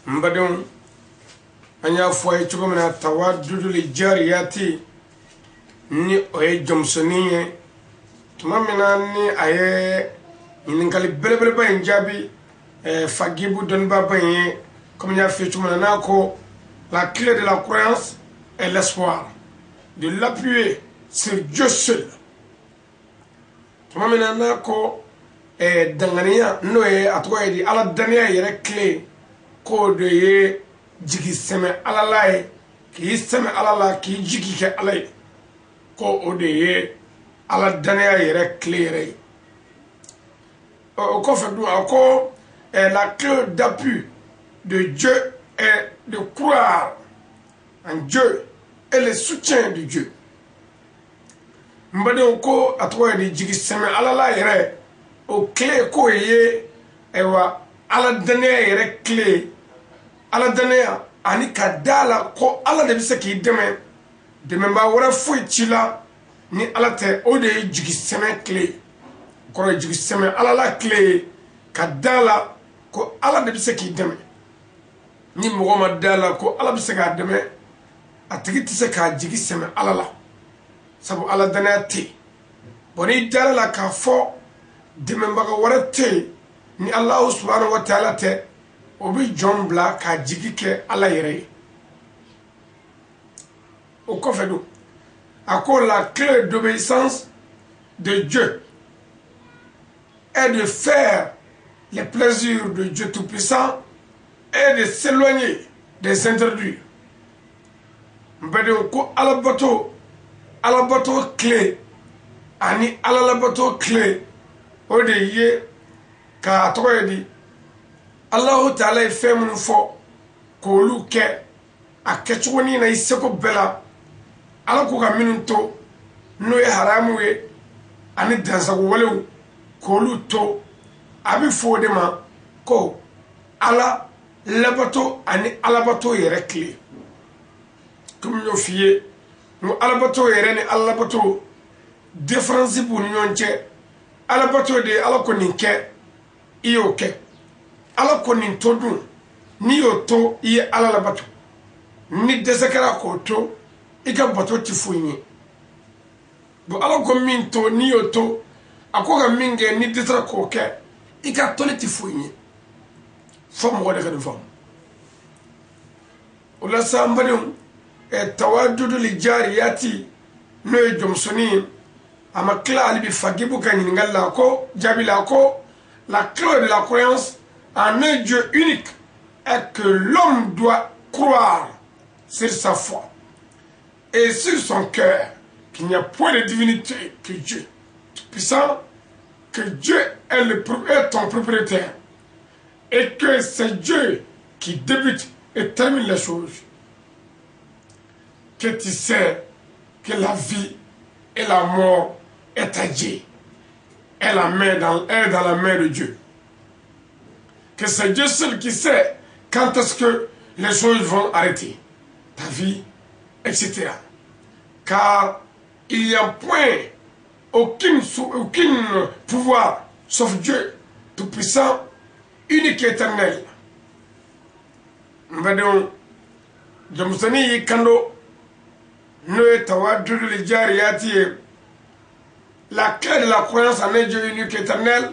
mbadon anya foye chugumna tawaddudu li jariyati ni oye jomsoniye tumamina ni aye ninkali belebele ba njabi fagibu don baba yen comme ya fait chugumna nako la clé de la croyance est l'espoir de l'appuyer sur Dieu seul tumamina nako danganiya noye atwa di ala daniya yere clé ko de ye jigi seme alalaye ki seme alala ki jigi ke alay ko o de ye ala daniya yere clé ko fait do ko la clé d'appui de Dieu est de croire en Dieu et le soutien de Dieu mbade ko atwa di jigi seme alala yere o clé ko ye ewa ala daniya yere clé ala daniya ani kadala ko ala de bise ki deme ba wora foi chila ni ala te o de jigi seme clé ko jigi seme ala la clé kadala ko ala de bise ki deme ni mo ma dala ko ala bise ka deme atigi tise ka jigi seme ala la sabu ala daniya te boni dala la ka fo deme ba ko wora te ni Allah subhanahu wa ta'ala te obi jombla ka jigi ke ala yere o ko fait do ako la clé d'obéissance de Dieu est de faire les plaisirs de Dieu Tout-Puissant et de s'éloigner des interdits mbede ko ala bato clé ani ala la bato clé o de ye ka toyedi Allah Ta'ala fait mon fo ko lu ke akechwoni na iseko bela ala ko ka minunto no e haramu we ani dansa ko walew ko lu to abi fo de ma ko ala labato ani alabato yere clé comme yo fié no alabato yere ni alabato différence bu nyonche alabato de ala ko ninke iyo ke ala ko nin todun ni yo to ye ala la bato ni desekara ko to ika bato ti funyi bo ala ko min to ni yo to akoga minge ni desra ko ke ika to ti funyi fam wada ka fam ula sambadum tawaddudu li jariyati no jomsoni ama klali bi fagibu kan ngalla ko jabila ko la clé de la croyance en un Dieu unique est que l'homme doit croire sur sa foi et sur son cœur qu'il n'y a point de divinité que Dieu Tout-Puissant, que Dieu est ton propriétaire et que c'est Dieu qui débute et termine les choses. Que tu sais que la vie et la mort est à Dieu. Elle est dans la main de Dieu. Que c'est Dieu seul qui sait quand est-ce que les choses vont arrêter. Ta vie, etc. Car il n'y a point aucun pouvoir sauf Dieu Tout-Puissant, unique et éternel. Mbadon, Jomsani Yikando, Noé Tawaddudu li Jariyati, la clé de la croyance en un Dieu unique et éternel,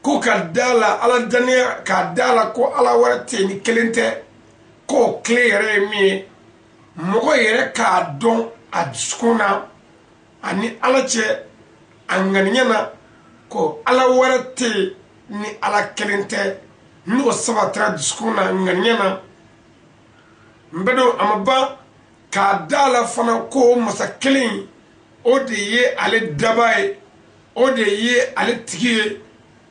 ko kadala ala dania kadala ko ala warate ni kelente ko clear mi moko yere ka don adskuna ani ala che anganiana ko ala warate ni ala kelente no sabatra adskuna anganiana mbedo amaba kadala fana ko masakelin odiye ale dabai odiye ale tigiye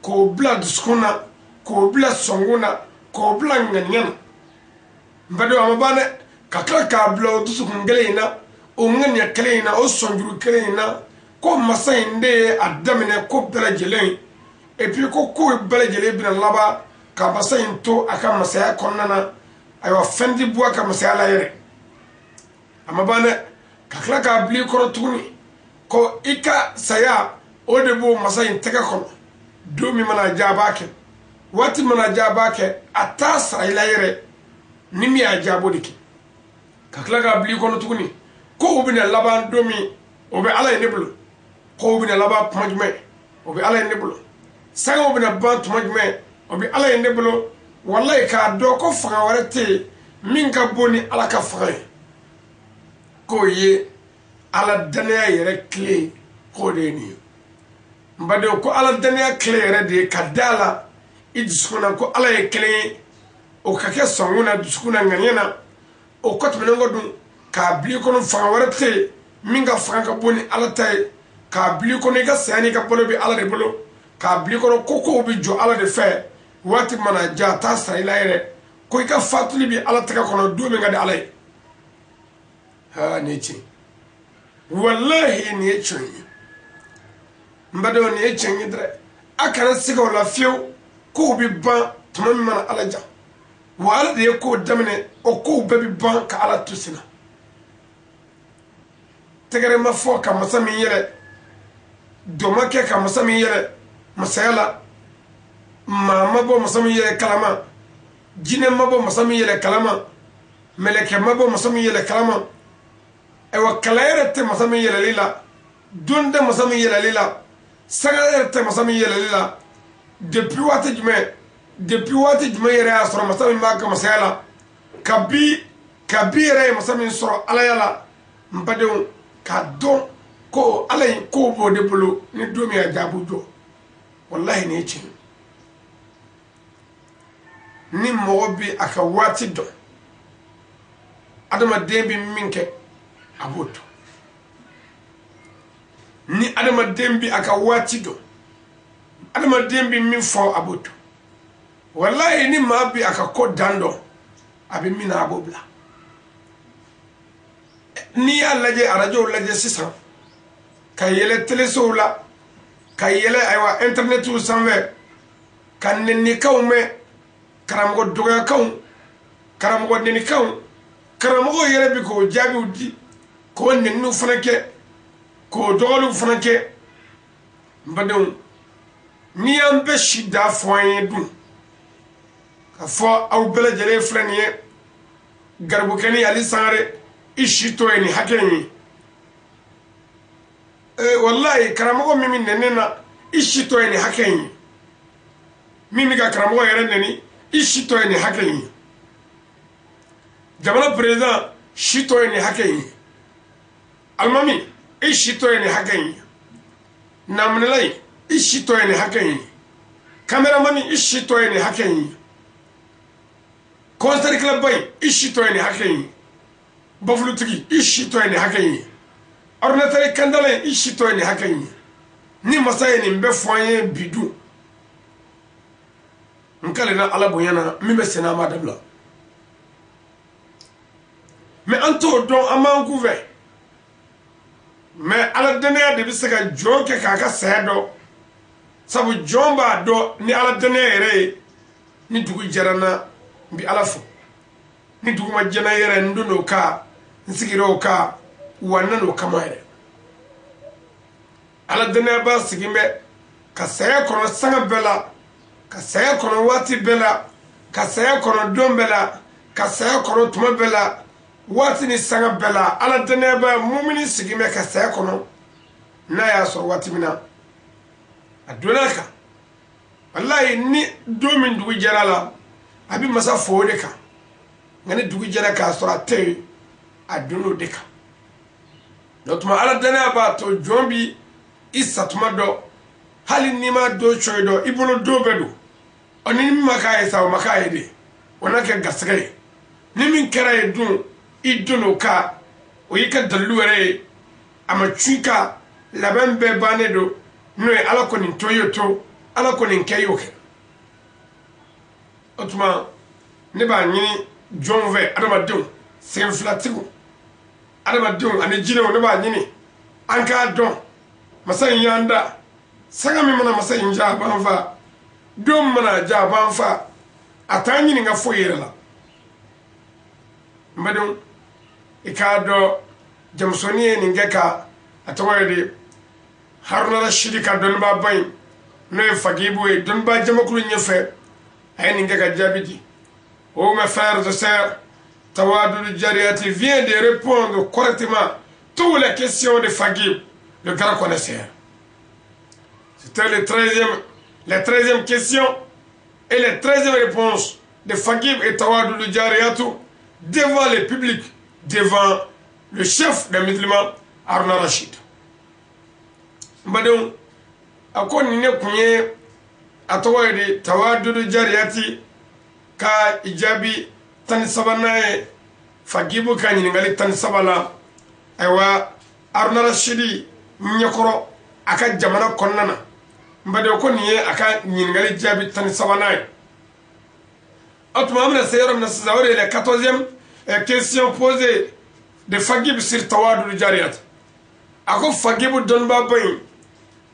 ko bla duskuna ko bla songuna ko bla nganyana mbado amabane kakra ka bla dusukun geleina o nganya keleina o sonjuru keleina ko masayinde adamene ko bla jelen et puis ko bla jelen bi laba ka basayin to aka masaya konnana ayo fendi bo aka masaya la yere amabane kakra ka bli ko tuni ko ika saya o de bo masayin tega kono domi mana jabake wati mana jabake atasa ilayre nimi a jabo diki ka kila ka bili kono tuguni ko u bina laban domi o be ala ne bulu ko u bina laban kuma jumɛn o be ala ne bulu sanga u bina ban tuma jumɛn o be ala ne bulu wallahi ka do ko fanga wɛrɛ te min ka boni ala ka fanga ko ye ala danaya yɛrɛ kile ko de ni mbade ko ala danaya kile yɛrɛ de ka dala i dusukuna ko ala ye kelen o ka kɛ sɔnguna dusukuna ŋaniɲɛna o ko tɛmɛnen kɔ dun k'a bili kɔnɔ fanga wɛrɛ tɛ min ka fanga ka bon ni ala ta ye k'a bili kɔnɔ i ka saya n'i ka balo bɛ ala de bolo k'a bili kɔnɔ ko kow bɛ jɔ ala de fɛ waati mana ja taa sara i la yɛrɛ ko i ka fatuli bɛ ala tɛgɛ kɔnɔ don min ka di ala ye haa nin ye tiɲɛ wallahi nin ye tiɲɛ ye n badenw nin ye tiɲɛ ye dɛrɛ a kana se ka o la fiyewu kow bɛ ban tuma min mana ala ja wa ala de ye kow daminɛ o kow bɛɛ bɛ ban ka ala to senna tɛgɛrɛ ma fɔ ka masa min yɛlɛ dɔ ma kɛ ka masa min yɛlɛ masaya la maa ma bɔ masa min yɛlɛ kalama jinɛ ma bɔ masa min yɛlɛ kalama mɛlɛkɛ ma bɔ masa min yɛlɛ kalama ayiwa kala yɛrɛ tɛ masa min yɛlɛli la don tɛ masa min yɛlɛli la saga yɛrɛ tɛ masa min yɛlɛli la depuis waati jumɛn yɛrɛ y'a sɔrɔ masa min b'a ka masaya la kabi yɛrɛ ye masa min sɔrɔ alaya la n badenw k'a dɔn ko ala ye kow b'o de bolo ni don min a jaabu jɔ wallahi nin ye tiɲɛ ni mɔgɔ bi a ka waati dɔn adamaden bi min kɛ a b'o dɔn ni adamaden bi a ka waati dɔn adamaden bi min fɔ a b'o dɔn wallahi ni maa bi a ka ko dan dɔn a bɛ min na a b'o bila n'i y'a lajɛ arajow lajɛ sisan ka yɛlɛ telesow la ka yɛlɛ ayiwa internetiw sanfɛ ka nɛnikaw mɛn karamɔgɔ dɔgɔyakaw karamɔgɔ nɛnikaw karamɔgɔw yɛrɛ bi k'o jaabiw di k'o nɛniniw fana kɛ k'o dɔgɔliw fana kɛ n badenw n'i y'an bɛɛ si da fɔ an ye dun ka fɔ aw bɛɛ lajɛlen filɛ nin ye garibukɛ ni ali sangare i si to ye nin hakɛ in ye wallahi karamɔgɔ min bɛ nɛnɛ na i si to ye nin hakɛ in ye min bɛ ka karamɔgɔ yɛrɛ nɛni i si to ye nin hakɛ in ye jamana président si to ye nin hakɛ in ye alimami i si to ye nin hakɛ in ye naminɛla i si to ye nin hakɛ in ye kameramani i si to ye nin hakɛ in ye kɔnsɛrikɛlaba in i si to ye nin hakɛ in ye bafulutigi i si to ye nin hakɛ in ye ordinateur kandala in i si to ye nin hakɛ in ye ni masa ye nin bɛɛ fɔ an ye bi dun n kale na ala bonya na min bɛ senna an b'a dabila mais an t'o dɔn an b'an kun fɛ mais ala danaya de bɛ se ka jɔn kɛ k'a ka saya dɔn sabu jɔn b'a dɔn ni ala danaya yɛrɛ ye ni dugu jɛra n na n bɛ ala fo ni dugu ma jɛ n na yɛrɛ n don n'o kan n sigira o kan wa n nana o kama yɛrɛ ala danaya b'a sigi bɛ ka saya kɔnɔ sanga bɛɛ la ka saya kɔnɔ waati bɛɛ la ka saya kɔnɔ don bɛɛ la ka saya kɔnɔ tuma bɛɛ la waati ni sanga bɛɛ la ala danaya b'a mumini sigi bɛ ka saya kɔnɔ n'a y'a sɔrɔ waati min na a donna kan wallahi ni don min dugu jɛra la a bɛ masa fo o de kan nka ni dugu jɛra k'a sɔrɔ a tɛ yen a donna o de kan o tuma ala danaya b'a to jɔn bi i satuma dɔn hali n'i ma don coyi dɔn i bolo don bɛɛ don ɔ ni min ma k'a ye sa o ma k'a ye de o na kɛ garisɛgɛ ye ni min kɛra ye dun i donna o kan o y'i ka dalilu yɛrɛ ye a ma cu i kan labɛn bɛɛ bannen don n'o ye ala kɔni to y'o to ala kɔni kɛ y'o kɛ o tuma ne b'a ɲini jɔnw fɛ adamadenw senfilatigiw adamadenw ani jinɛw ne b'a ɲini an k'a dɔn masa in y'an da sanga min mana masa in ja a b'an fa don mana ja a b'an fa a t'an ɲininka foyi yɛrɛ la n badenw i k'a dɔn jamusonin ye nin kɛ ka a tɔgɔ ye de haruna rashidi ka dɔnnibaa ba in n'o ye fagibu ye dɔnnibaa jamakulu ɲɛfɛ a ye nin kɛ ka jaabi di Oh mes frères et sœurs, Tawadou Djariati vient de répondre correctement toutes les questions de Fagib, le grand connaisseur. C'était la 13e question et la 13e réponse de Fagib et Tawadou Djariatou devant le public, devant le chef des musulmans, Haruna Rashid. Mbadon, ako nine kunye atawa de Tawadou Djariati ka ijabi tan sabanaye Fagibu ka nyingali tan sabala aywa Haruna Rashidi nyakoro aka jamana konnana mbadon ko niye aka nyingali jabi tan sabanaye autrement c'est la 14e question posée de Fagib sur Tawadou Djariati ako Fagibu donba bayin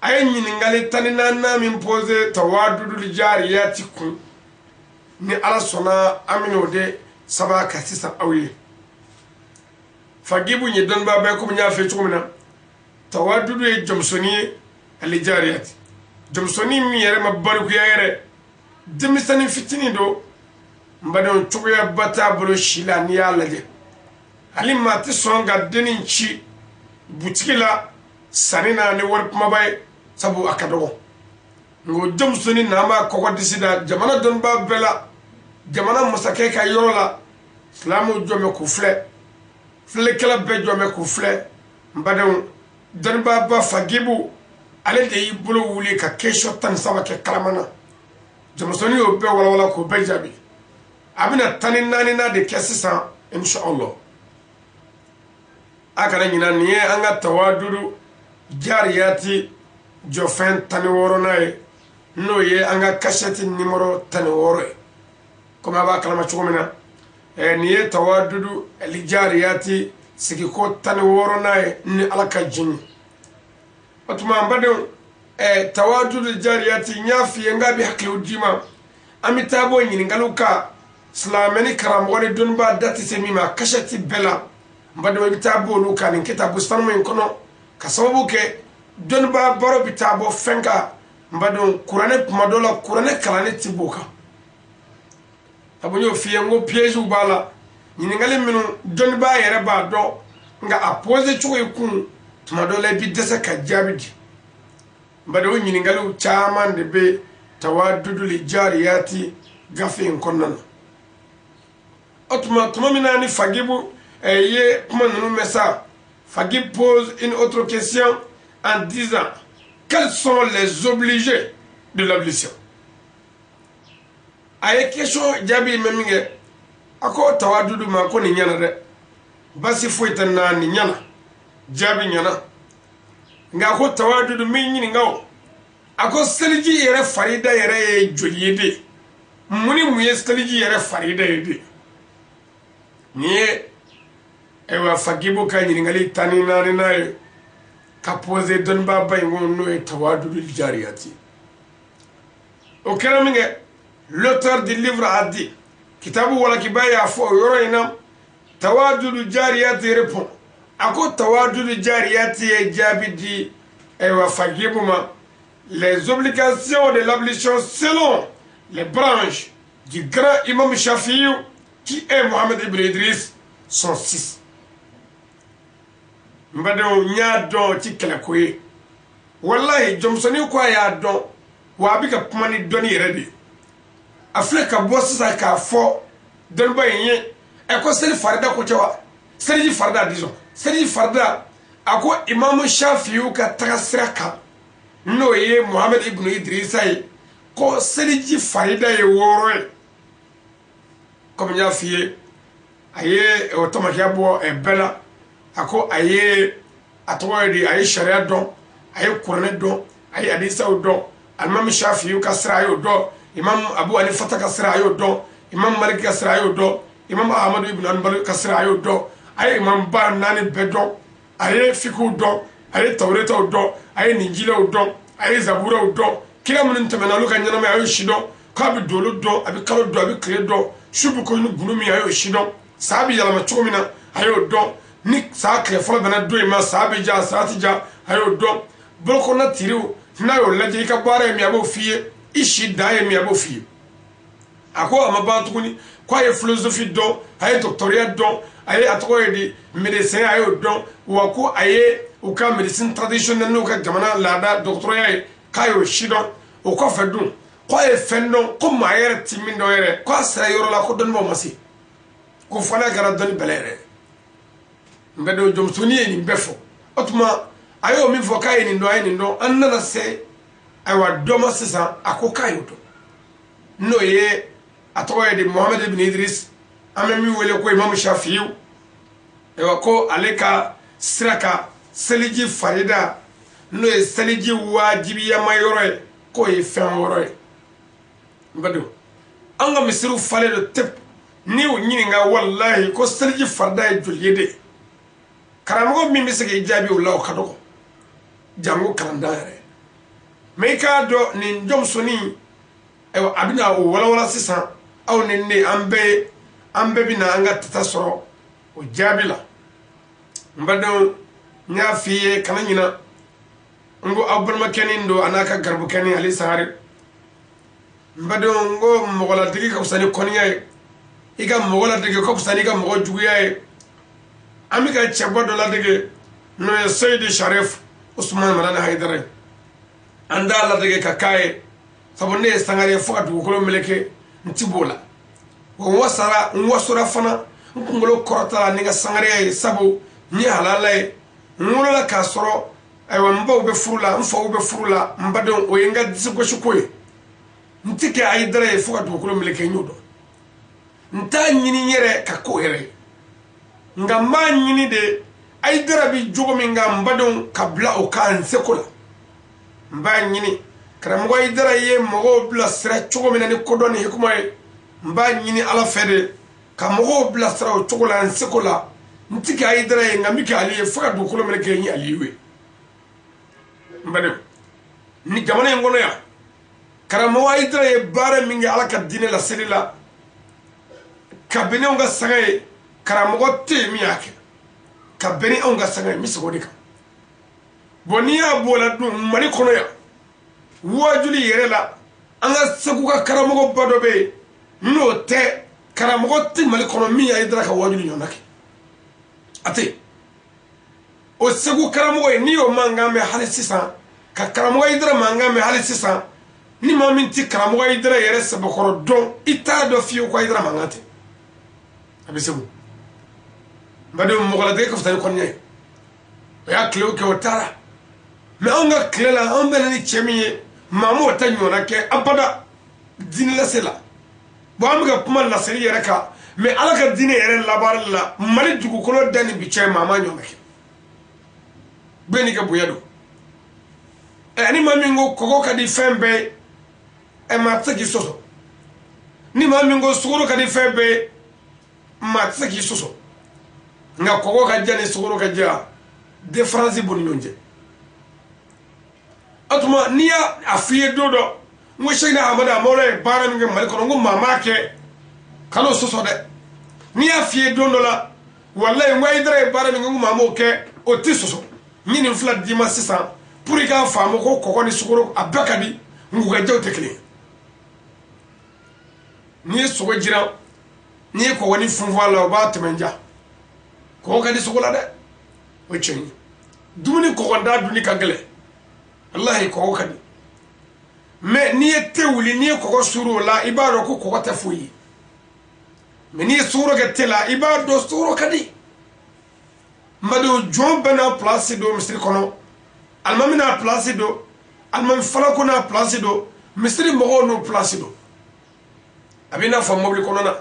ay nyingali tanina na min posé Tawadou Djariati kun ni ala sona amino de saba ka sisan awye Fagibu ni donba bay ko nya fe chumina Tawadou e jomsoni ali Djariati jomsoni mi yere mabbaru yere demisani fitini do mbadon chuya bata bolo shila ni alaje ali mati songa denin chi butikila sanina ni war kuma bay sabu akadogo ngo jomsoni nama koko disida jamana donba bela jamana musake ka yorola islamu jome ku fle kala be jome ku fle mbadon donba ba Fagibu ale de yibulu wuli ka kesho tan sawa ke kalamana jomsoni o be wala ko be jabi abina tanin nani na de kesisan inshallah akara nyina niye anga Tawadou Djariati jofen tani woro nae no ye anga cachette numéro tani woro comme aba kalama chugomina niye Tawadou Djariati sigi ko tani woro nae ni alaka jini otuma mbadon Tawadou Djariati nyafi ngabi hakli udima amitabo nyini ngaluka slameni karam woni dunba dati semima cachette bela mbadon bitabo luka ni kitabu stanmo kono kasababu ke donba baro bitabo fenka mbadon kurane kumadola kurane kalane tiboka abunyo fiyengo piège bala nyingali minu donba yere ba do nga apose chuko ikun tumadola bi desa ka jabidi mbadon nyingali chaman de be Tawadou Djariati gafe nkonnan otuma tumamina ni Fagibu ye kuma nunu messa Fagib pose une autre question en disant quels sont les obligés de l'ablution. Aye question jabi meminge ako Tawadou ma ko ni nyana de basi foita na ni nyana jabi nyana nga ko Tawadou mi nyini ngaw ako seliji yere farida yere joliyede muni muye seliji yere farida yede niye ewa Fagibu ka nyingali tani nani nae ka pose donba bay ngono e Tawadou Djariati au keraminge l'auteur du livre a dit kitabu wala kibaya fo yoro ina Tawadou Djariati répond ako Tawadou Djariati e jabidi ewa Fagibu ma les obligations de l'ablution selon les branches du grand imam Shafi'i qui est Mohamed Ibn Idriss sont 6 mbado nya don ci kala koy wallahi jomsoni ko ya don wa bi ka pumani doni redi afrika bossa ka fo don bayin e ko sel farda ko cewa selji farda disons selji farda ako imam Shafi'i ka tagasraka no ye Mohamed Ibn Idrissa ko selji farida ye woro comme nya fié aye otomakia bo e bela ako aye atoyedi aye sharia don aye qur'an don aye hadith don imam Shafi'i ka sirayo don imam Abu Hanifa ka sirayo don imam Malik ka sirayo don imam Ahmad ibn Hanbal ka sirayo don aye imam Ba nani bedon aye fiqh don aye tawrata don aye injila don aye zabura don kila mun tamana luka nyana ma aye shido ka bi dolo don abi kalo don abi kle don shubu ko ni gunumi aye shido sabi yala ma chomina aye don ni sa kle folo bana do ma sabi ja saati ja aye don bolko na tiriu na yo laje ka bare mi abo fie ishi dae mi abo fie ako amaba tukuni kwa ye philosophie don aye doctorat don aye atoko di médecin aye don wa ko aye o ka médecine traditionnelle no ka jamana lada doctorat kayo shidon o ko fa dun ko ye fendon ko mayere timindo yere ko asra yoro la ko don bo masi ko fana gara don belere mbedo jom suni ni befo otuma ayo mi fo kaye ni ndo aye ni ndo annana se aywa doma sisa akokayo do no ye atoye de Mohammed ibn Idris amemi wele ko Imam Shafi'i ewa ko aleka siraka seliji farida no ye seliji wajibi ya mayoro ko ye fen woro mbado anga misiru fale do tep ni nyinga wallahi ko seliji farda e juliyede karamogo mi misike ijabi ullaw kadoko jango kalandare meka do ni njom soni ewa abina wala sisan aw ne ambe bina anga tata soro o jabila mbado nya fiye kana nyina ngo abul makeni ndo anaka garbu keni ali sahari mbado ngo mogola digi ka usani koniya iga mogola digi ko usani ga mogo juguya amika chebodo la digi no ya Sayyid Sharif Usman Marana Haidara anda la digi kakaye sabone sangare fuka dugukolo meleke ntibola wo wasara fana ngolo korotala ninga sangare sabu ni halala ngolo la kasoro aywa mbaw be furula mfaw be furula mbadon o yenga disigo shukoye ntike aidare fuka dugukolo meleke nyudo nta nyini nyere kako here nga ma nyini de aidara bi jogomi nga mbadon kabla o kan sekola mba nyini karamogo idara ye mogo bla sira chogo mina ni kodoni hikuma mba nyini ala fede ka mogo bla sira o chogo la nsekola ntiki idara ye ngamike aliye fuka dukolo mele ke nyi aliwe mbade ni jamana ngono ya karamogo idara ye bare mingi ala ka dine la selila kabene onga sagaye karamogo te miyake kabene onga sagaye misogodika boniya bola dum mari kono ya wajuli yere la anga seguka karamogo badobe no te karamogo ti mali kono mi ya idra ka wajuli yonaki ate o segu karamogo ni o mangame hali sisan ka karamogo idra mangame hali sisan ni mamin ti karamogo idra yere sabokoro don ita do fiyo ko idra mangate abisebu bade mo gola de ko ftani konye ya kleo ke otara me onga klela on benani chemiye mamu ta nyona ke abada din la sela bo am ga kuma la seri yere ka me ala ka dine yere labar la mali dugu kolo dani bi che mama nyona ke beni ka buyado ani mami ngo koko ka di fembe e ma tsaki soso ni mami ngo suguro ka di fembe ma tsaki soso nga koko ka jani suguro ka ja difference boni nyonje atuma niya afiye dodo ngo sheyna amada mole bara mi ngal ko ngo mama ke kalo soso de niya afiye dondo la wallahi ngo idra bara mi ngo mama ke o ti soso nyini flat di ma sisa pour ga famo ko koko ni suguro abakadi ngo ga jawte kle ni sugo jira ni ko woni funwa la ba temenja ko ga di sugola de o cheni dumuni ko gonda duni kagale wallahi ko kadi me ni tewuli ni ko suru la ibaro ko ta fuyi me ni suru ga tela ibado suru kadi mado jombe na place do misri kono almami na place do almami falako na place do misri mo no place do abina fo mobli kono na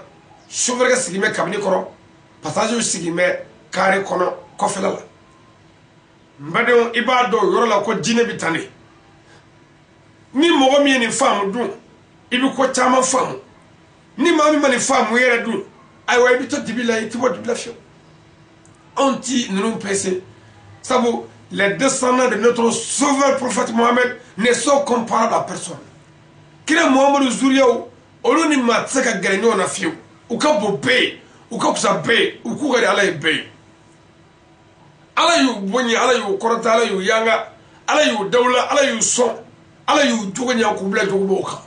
chauffeur ga sigime kabni kono passager sigime kare kono ko felala mbade ibado yorola ko jine bitane ni mogo mi ni famu dun ibi ko chama famu ni mami mani famu yere dun ay way bi to dibila itibo dibila fio anti nous pèse sabu les descendants de notre sauveur prophète Mohammed ne sont comparables à personne kila Mohammed zuriyo oluni matsaka garenyo na fio ukabo be ukakusa be ukugari ala be ala yu bonyi ala yu korota ala yu yanga ala yu dawla ala yu son ala yu jogonya ko bla jogo boka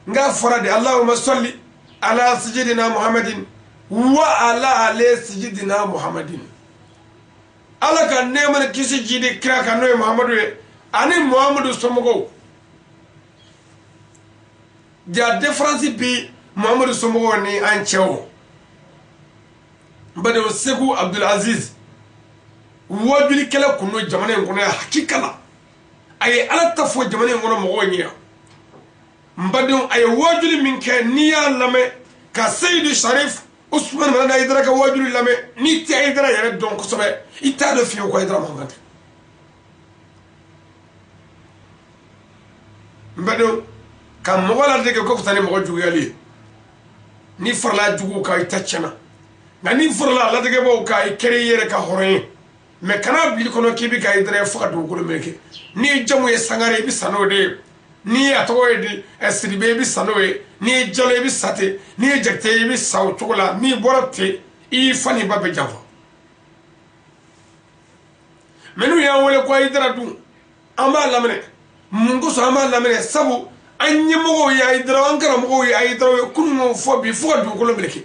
nga farade allahumma salli ala sayyidina muhammadin wa ala ali sayyidina muhammadin ala ka neman kisi jidi kira ka no muhammadu ani muhammadu somogo dia difference bi muhammadu somogo ni an chewo bade segu abdul aziz wajuli kala kuno jamane ngono hakikala ay ala tafo jamane ngono mo wonya mbadon ay wajuli min ke niya lame ka sayyid sharif usman bana idra ka wajuli lame ni ti idra yare don ko sobe ita do fiyo ko idra muhammad mbadon kam mo wala de ko tani mo jugali ni farla jugu ka itachana ngani farla la de bo ka kere yere ka horin me kana bi kono kibi ka idra fa do ko meke ni jamu ye sangare bi sanode ni atoye di esribe bi sanoe ni jole bi sate ni jekte bi sawtola ni borate I fani babe java menu ya wole ko idra du amba lamene mungu so amba lamene sabu anyi mo ya idra ankara mo ya idra kunu fo bi fo du ko lomeke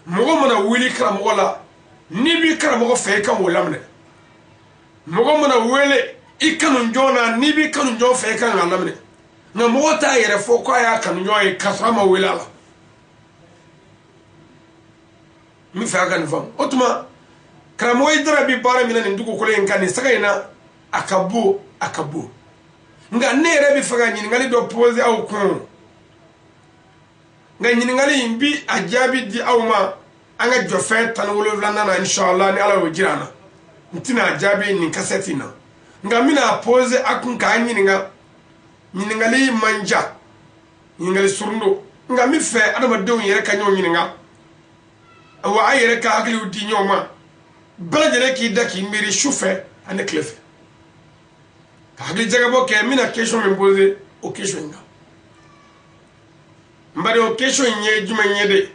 mo mana wili kra mo la ni bi kra mo fe kan wo lamene mo mana wele ikanu jona ni bi kanu jo fe kan lamene na mo ta yere fo ko ya kanu jo e kasama wila mi fa kan fam otuma kramo idra bi bara mina ni ndugo ko len kan ni sagaina akabu nga nere bi faga nyini ngali do pose au ko nga nyini ngali imbi ajabi di awma anga jofe tan wolo lana inshallah ni ala wajirana ntina ajabi ni kasetina nga mina pose akun ka nyini ngali manja nyini ngali surndo nga mi fe adama dew yere ka nyo nyini nga wa ayere ka akli udi nyoma balajere ki daki miri choufe ane klefe Hagli jagabo ke mina question me poser o question nga mbade o question nye juma nyede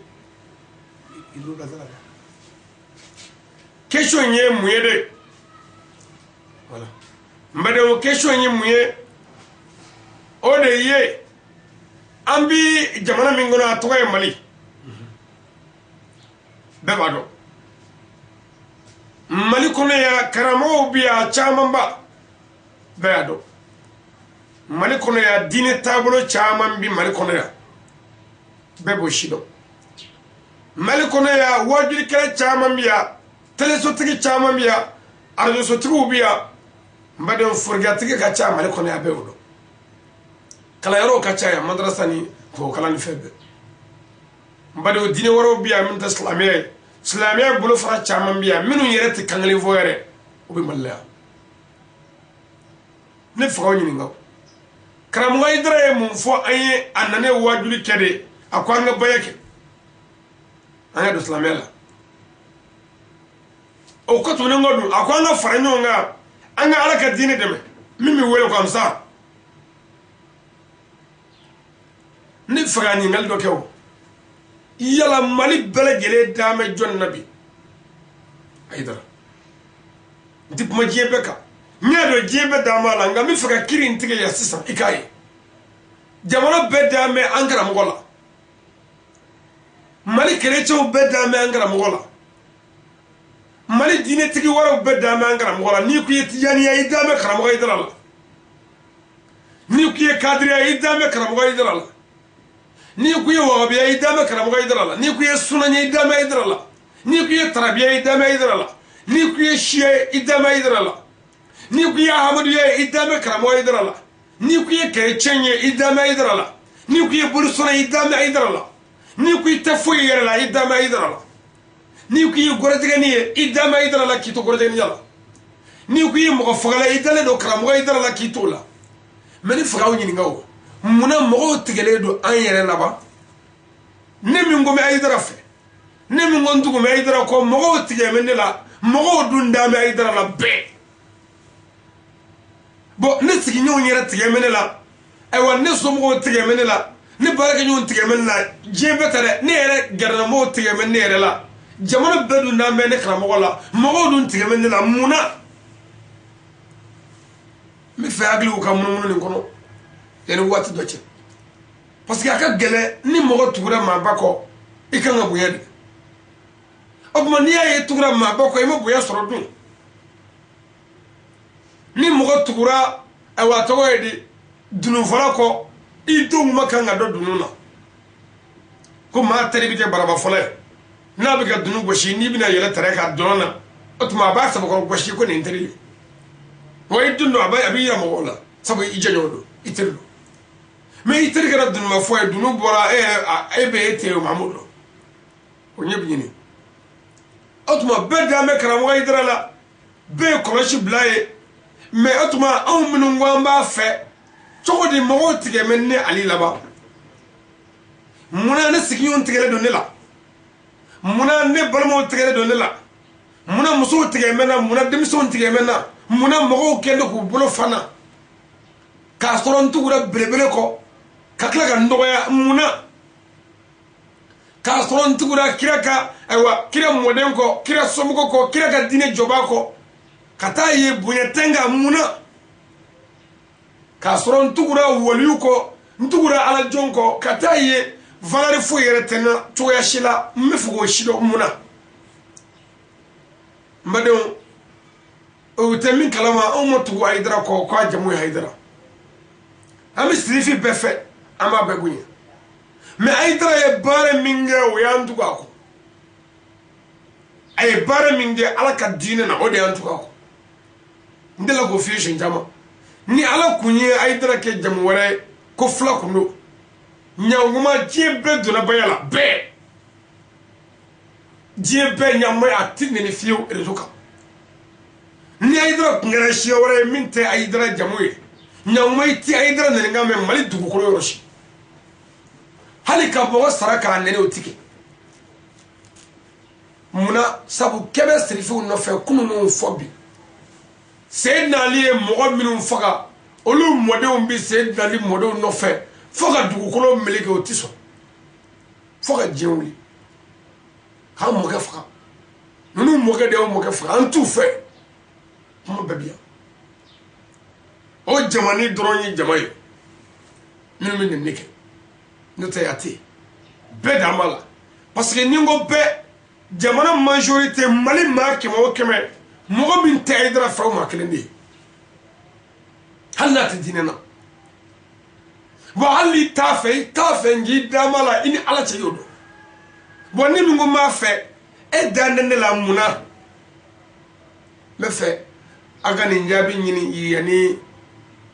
question nye muyede voilà mbade o question nye muye o de ye ambi jamana mingono atoye Mali bebado Mali kono ya karamo biya chamamba Beado Mali kono ya dine tablo chaman bi Mali kono ya bebo shido Mali kono ya wajuli kala chaman biya telesotigi chaman biya arjo sotigu biya mbade forgatigi ka cha Mali kono ya beodo kala yaro ka cha ya madrasa ni ko kala ni febe mbade dine waro biya min islamiyya bulo fara chaman biya minu yereti kangali voyere obi malla ne fawo nyini ngaw karamu ay dara mu fo ay anane wajuli kede akwa nga bayake anga do islamela o ko to ngodu akwa nga faranyo nga anga alaka dine deme mimi wele ko amsa ne fagani ngal do kew yala Mali bele gele dame jon nabi ay dara dip ma jebeka nyado jebe damala nga mi faga kiri ntige ya sisa ikai jamano bedame angara mogola Mali kerecho bedame angara mogola Mali dine tigi waro bedame angara mogola ni ku yetiyani ya idame karamoga idrala ni ku ye kadri ya idame karamoga idrala ni ku ye wahabi ya idame karamoga idrala ni ku ye sunani idame idrala ni ku ye tarabiya idame idrala ni ku ye shia idame idrala ni ku ya hamadu ya idame karamo idrala ni ku ya kerechenye idame idrala ni ku ya bursuna idame idrala ni ku tafu yela idame idrala ni ku ya goradegani idame idrala kito goradegani yala ni ku ya mogofagala idale do karamo idrala kitola meni fagaw nyini ngaw muna mogo tigele do anyere laba ne mi ngome idra fe ne mi ngondugo me idra ko mogo tigele menela mogo dundame idrala be bo ne sigi nyon yere tige menela ay wan ne somo tige menela ne baraka nyon tige menela jebe tare ne yere garna mo tige menela la jamana bedu na me ne kramo wala mo dun tige menela muna mi fa agli ko mun mun kono ene wati doce parce que aka gele ni mogo tugura ma bako ikanga buyadi ogma ni ay tugura ma bako e mo buya soro dun ni mogo tugura e wa togo edi dunu fala ko i do makanga do dununa ko ma teribite baraba fole na be ga dunu goshi ni bina yele tere ka donna otuma ba sa ko goshi ko ni teri way dunno abay abi ya mo wala sabu i janyodo iterdo mais iteri gara dunu ma fo e dunu bora e be ete o mamudo o nyebi ni otuma be da me kara mo idrala be koloshi blaye mais otuma on minu ngamba fe choko di mo tige menne ali laba muna ne sigiyon tigere do ne la muna ne balmo tigere do ne la muna muso tige mena muna demison tige mena muna mo kendo ku bolo fana ka soron tugura belebele ko kakla ga ndoya muna ka soron tugura kiraka aywa kira moden ko kira somugo ko kira ga dine joba ko kata ye bunyetenga muna ka soron tugura woliyu ko ntugura ala jonko kata ye valari fo yere tena toya shila mfugo shido muna mbadon o temin kalama o motugo aidra ko jamu haidra ami srifi befe ama begunya me aidra ye bare minge o yantugo ko ay bare minge ala ka dine na o de yantugo ko ndela go fiye jama ni ala kunye aidra ke jamu wore ko fla kuno nyanguma jebe dona bayala be jebe nyamma atini ni fiyo rezuka ni aidra ngara shiwore minte aidra jamuye nyanguma iti aidra nenga me mali dugukolo yoroshi halika bo saraka nene otike muna sabu kebe serifu no fe kunu fobi sayyidina ali mo minun faga olu modon bi sayyidina ali modon no fe foga dugukolo meleke otiso foga jewli ha mo ga faga nunu mo ga de o mo ga faga antu fe mo babia o jamani droni jamayo nunu min neke notayati be damala parce que ningo be jamana majorité mali ma kemo keme mo bin taydra faw ma kelende halati dinena wa hali tafe ngi damala ini ala che yodo bonni lungo ma fe e dandene la muna me fe agani njabi nyini yani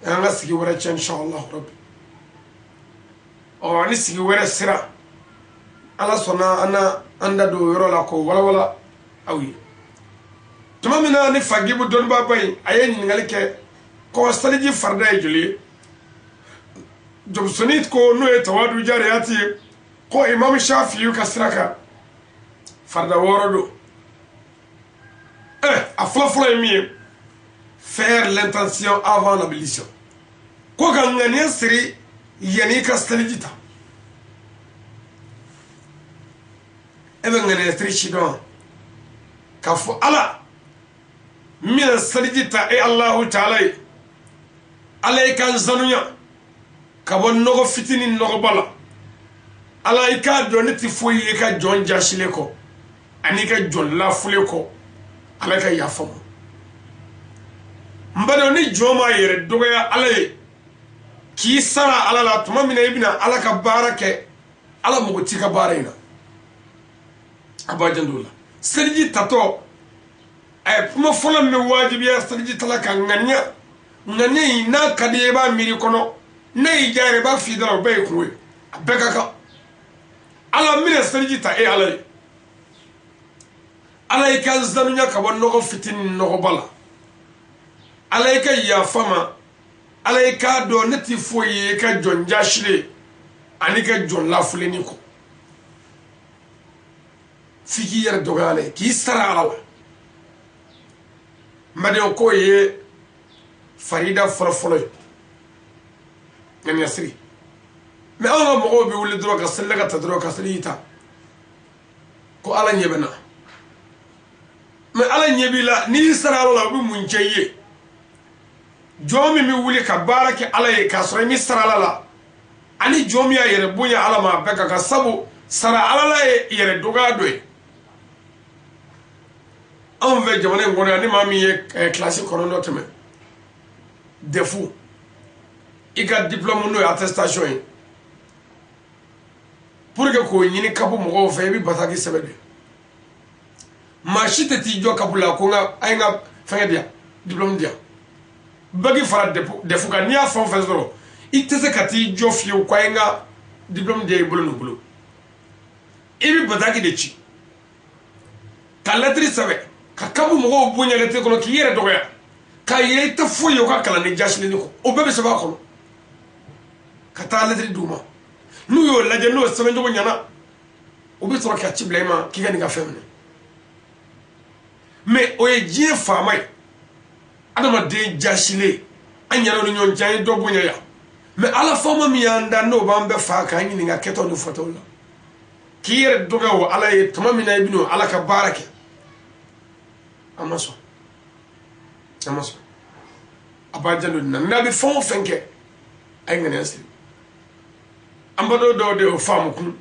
anga sigi wara chen inshallah rabbi o ni sigi wara sira ala sona ana anda do yoro la ko wala awi tuma mina ni fagibu don babay ayen ngalike ko saliji farda e juli job sonit ko no e tawadu jariyati ko imam shafi'i kasraka farda worodo afla mi faire l'intention avant l'abolition ko gangane siri yani kastalijita ebe ngane siri shidon kafu ala min salijita e allah ta'ala alayka zanunya kabon nogo fitini nogo bala ala ika doneti foyi ka jon jashile ko ani ka jon la fule ko ala ka yafamu mbado ni joma yere dogoya ala ki sara ala la tuma mina ibina ala ka barake ala mugo tika barina abajandula serji tato ay puma fola me wajibiya serji talaka nganya ina kadiye ba miri kono nay jare ba fi dara bay ko abekaka ala mine serji ta e ala kan zanunya ka won no fitin no bala ala ka ya fama ala ka do neti foye ka jonja shire ani ka jon la fuleni ko fiki yer dogale ki sara ala mbade ko ye farida folofolo ngam yasri mais on mo bi wuli droga sellega ta droga salita ko ala nyebena mais ala nyebila ni sara ala bu muncheye jomi mi wuli ka barake ala e ka so mi sara ala ani jomiya yere bonya ala ma beka ka sabu sara ala la yere doga doy on ve jamane ngone ani ma mi classe kono teme defu ika diplôme no attestation pour que ko nyini kabu mo fe bi bataki sebede ma shite ti jo kabula ko nga ay nga fanga dia diplôme dia bagi fara defu ka niya fon fe zoro itese kati jo fi ko ay nga diplôme dia bolo no bolo ibi bataki de chi ka lettre sabe ka kabu mo bunya lettre ko ki yere dogoya ka yere ta fuyo ka kala ni jasli ni ko o bebe se ba ko ka ta lettre duma nu yo laje no sebe njogo nyana o bi soro ka ci blema ki gani ga femne mais o ye jie famay adama de jashile anyana no nyon jay do bunya ya mais ala fama mi anda no bambe fa ka nyini nga keto ni foto la ki yere doga wo ala ye tamamina ibnu ala ka barake amaso abajando nabi fon fenke ay ngane asli ambado do de famu kun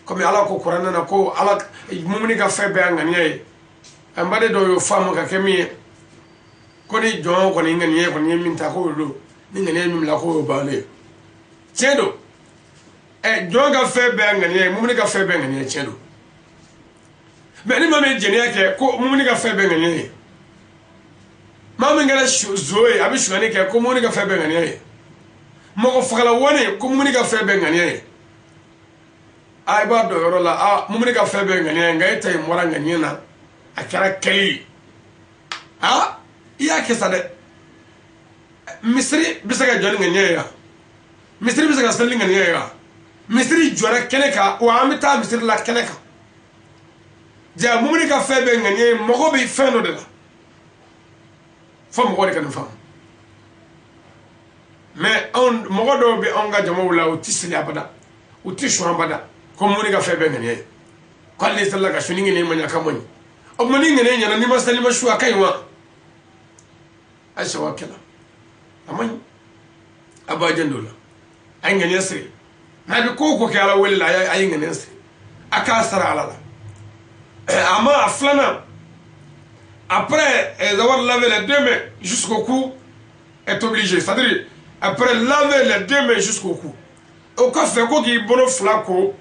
comme ala ko qur'an na ko ala mumuni ka fe be ngane ay ambade do yo famu ka kemi ko ni jon ko ni ngane ko ni minta ko do ni ngane mi la ko bale chedo jon ka fe be ngane mumuni ka fe be ngane chedo mais ni mame jenia ke ko mumuni ka fe be ngane mame ngala zoe abi shwani ke ko mumuni ka fe be ngane moko fakala woni ko mumuni ka fe be ngane ay ba do yoro la mumuni ka fe be ngane ngai tay mora ngane na akara kali iya ke sade misri bisaga joni ngane ya misri bisaga sali ngane ya misri jora keneka wa amita misri la keneka ja mumuni ka fe be ngane moko bi feno de la fam ko de kan fam mais on moko do bi on ga jamo wala o tisli abada o tishu abada ko mumuni ka fe be ngane ko ali sallaka shuni ngene manya kamoni o mani ngene nyana ni masali mashu akaiwa aisha wakela amani abajandola ay ngene sri na bi ko kala wala ay ngene sri aka sara alala ama aflana après avoir lavé les deux mains jusqu'au cou est obligé, c'est-à-dire après laver les deux mains jusqu'au cou au cas fait ko ki bono flako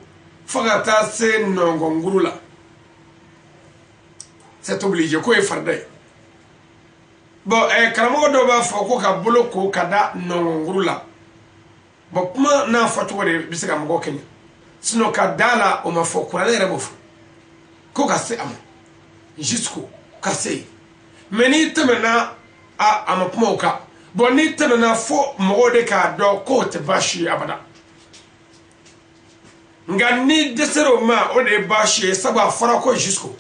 fagata se nongonguru la c'est obligé ko e farday bon karamo do ba fa ko ka bolo ko kada nongonguru la bon kuma na fatu ko de bisika mo kenya sino ka dala o ma fo ko la rebo ko ka se am jusqu'au kase meni temena amapumoka boni temena fo mogode ka do ko te bashi abada ngani desero ma o de bashi saba fara ko jusqu'au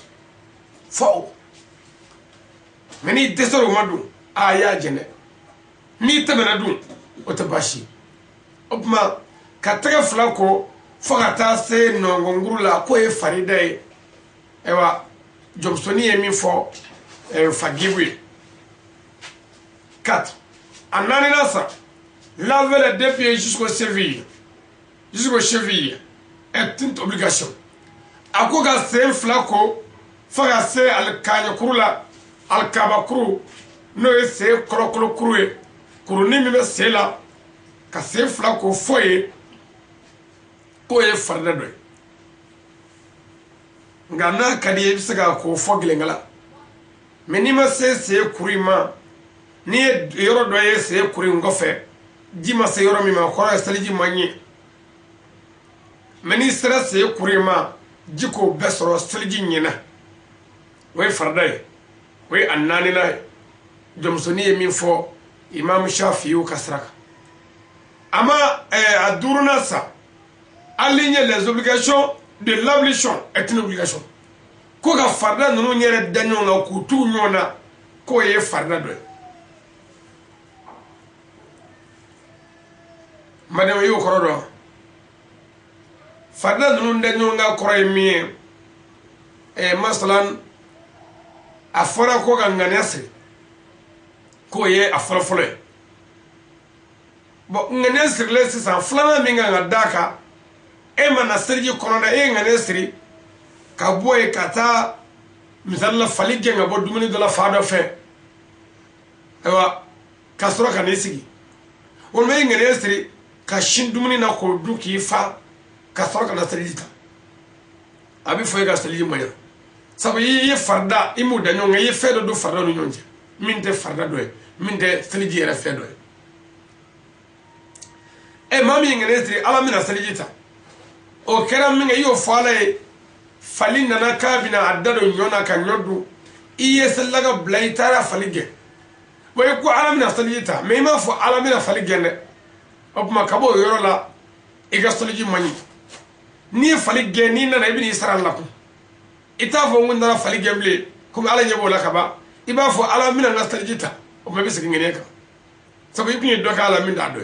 fo meni desero ma du aya jene ni temena du o te bashi opma ka tega flako fo gata se nongonguru la ko e faride ewa Jobsoni est mis fort forgive. 4. En ananasa, laver les deux pieds jusqu'aux chevilles. Jusqu'aux chevilles est une obligation. A quoi que c'est un flaco, faire c'est al kanyakurula, al kabakuru, no c'est crocro croué, couroni me c'est là, que c'est un flaco foyer, quoi est fardeau. Ngana kadi bisaga ko fogle ngala menima se kurima ni yoro do ye se kuri ngofe jima se yoro mi ma ko saliji manyi meni sera se kurima jiko besoro saliji nyina way farday way annani na jomsoni e min fo imam shafi'i u kasraka ama aduruna sa aligner les obligations de l'abolition est une obligation. Ko ga farda nunu nyere danyo nga kutu nyona ko ye farda do. Madame yo korodo. Farda nunu danyo nga koroy mi masalan afara ko ga nganese ko ye afara fole. bo ngane sirle sisan flana minga ngadaka e mana serji kono da e ngane siri ka boy kata misalla falige ngabo dumuni de la fado fe ewa kasro kanisigi won me ngane siri ka shin dumuni na ko duki fa kasro kana serji ta abi foy ga serji manya sabu yi farda imu da nyonga yi fedo do farda no nyonje minte farda do minte serji era fedo e mami ngane siri ala mina serji ta o kera minga yo fale falin nana kabina addado nyona kan nyodu iye sallaga blaitara falige way ko alamina salita me ma fo alamina falige ne opma kabo yorola iga saliji mani ni falige ni nana ibni israel lakum ita fo ngunda falige ble kuma ala nyebo la kaba iba fo alamina na salijita o me bisigi ngene ka sabu ibni doka alamina do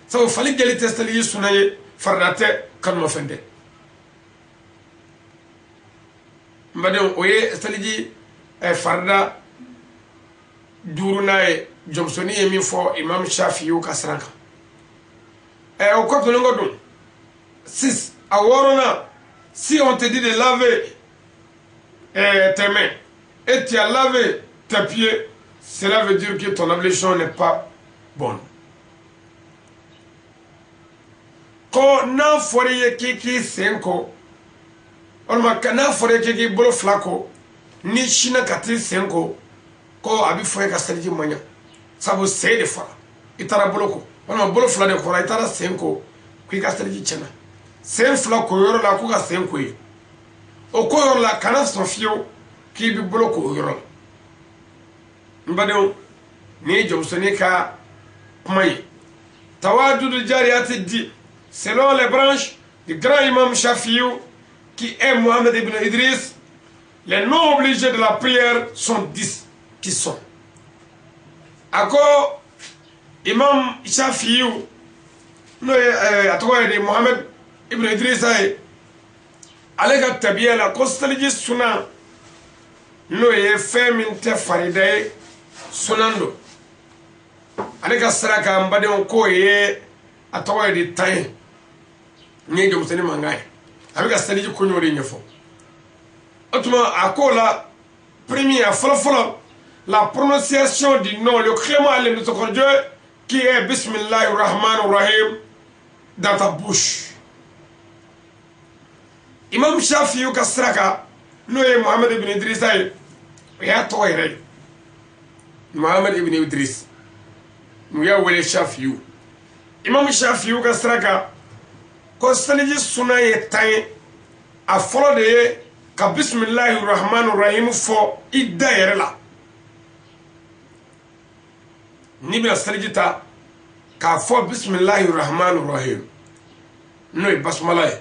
sabu falige li testali sunaye fardate kan mo fende mbadon oye saliji farda durunaye jomsoni yemi fo imam shafi'u kasranka o ko to ngodum 6 aworona si on te dit de laver tes mains et tu as lavé tes pieds, cela veut dire que ton ablution n'est pas bonne. Ko na foriye kiki senko olma kana foriye kiki bolo flako ni shina kati senko ko abi foye ka saliji manya sabu sede fa itara boloko olma bolo fla de ko itara senko ku ka saliji chena sen flako yoro la ku ka senko yi o ko yoro la kana sofio ki bi boloko yoro mbadon ni jomsoni ka kumai tawadud jariyati di selon les branches du grand imam Shafiou, qui est Mohamed ibn Idriss, les non obligés de la prière sont 10 qui sont. Encore, imam Shafiou, Mohamed ibn Idriss, alega tabiya la kostaliji suna, no ye feminte faridaye sunando. Alega saraka mbade onko ye atowa de taye. Ni de musani mangaye avec saliji konyo de nyefo otuma akola premier follow la prononciation du nom le crément à Dieu qui est bismillahir rahmanir rahim dans ta bouche. Imam Shafi'u kasraka noye Mohamed ibn Idriss ay ya toyre Mohamed ibn Idriss mu ya wele Shafi'u Imam Shafi'u kasraka ko saliji suna ye tay a folo de ye ka bismillahir rahmanir rahim fo idda yere la ni bi saliji ta ka fo bismillahir rahmanir rahim no basmala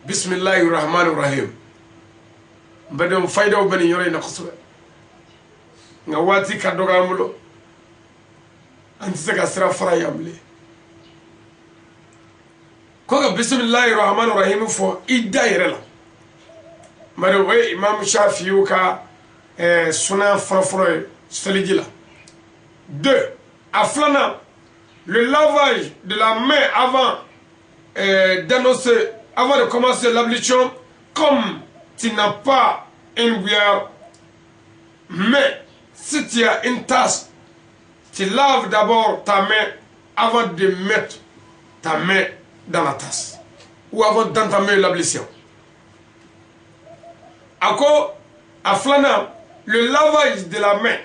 bismillahir rahmanir rahim badam fayda o bani yore na khusba nga wati ka doga mulo anti saka sira fara yamle koga bismillahir rahmanir rahim fo idda yirela mari way imam Shafi'u ka suna farforo salijila 2 aflana le lavage de la main avant d'annoncer avant de commencer l'ablution comme tu n'as pas une bouillarde mais si tu as une tasse tu laves d'abord ta main avant de mettre ta main dans la tasse ou avant d'entamer l'ablution. Ako aflana le lavage de la main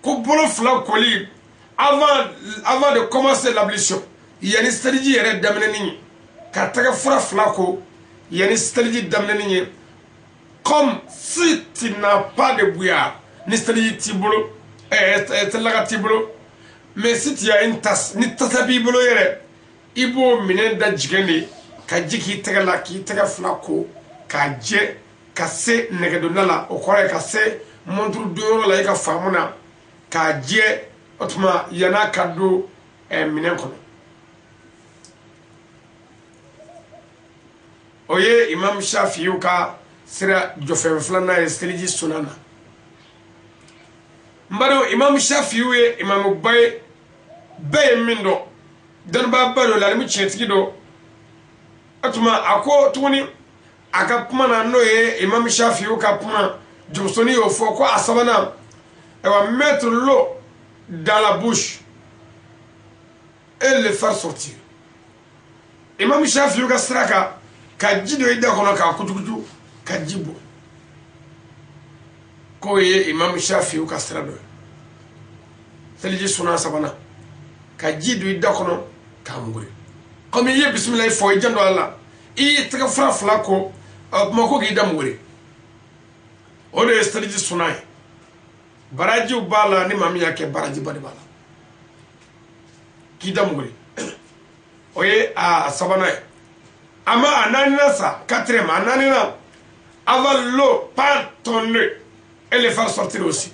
kubolo flan koli avant de commencer l'ablution. Yani stadiji yere damneni ka taga fura flako yani stadiji damneni comme si tu n'as pas de bouillard ni stadiji tibolo talaga tibolo mais si tu as une tasse ni tasabi bolo yere ibo minen da jigene ka jiki tegala ki tega flako ka je ka se negedonala o kore ka se montru doro la ka famuna ka je otuma yana kado minen kono oye imam Shafi'u ka sira jofen flana esteliji sunana mbado imam Shafi'u e imam bay mindo dan ba balo la mi chetigi do atuma ako tuni aka kuma na no ye Imam Shafi'i ka kuma jumsoni yo fo ko asabana et va mettre l'eau dans la bouche et le faire sortir. Imam Shafi'i ka sraka ka jido ida kono ka kutukutu ka jibo ko ye Imam Shafi'i ka srado seliji suna sabana ka jido ida kono ka mugure comme ye bismillah fo jando Allah i taka fra fla ko mako gi damure o de seliji suna baraji bala ni mami yake baraji bari bala ki damure oye a sabana ama ananina sa quatrième ananina avant l'eau par tonner et les faire sortir aussi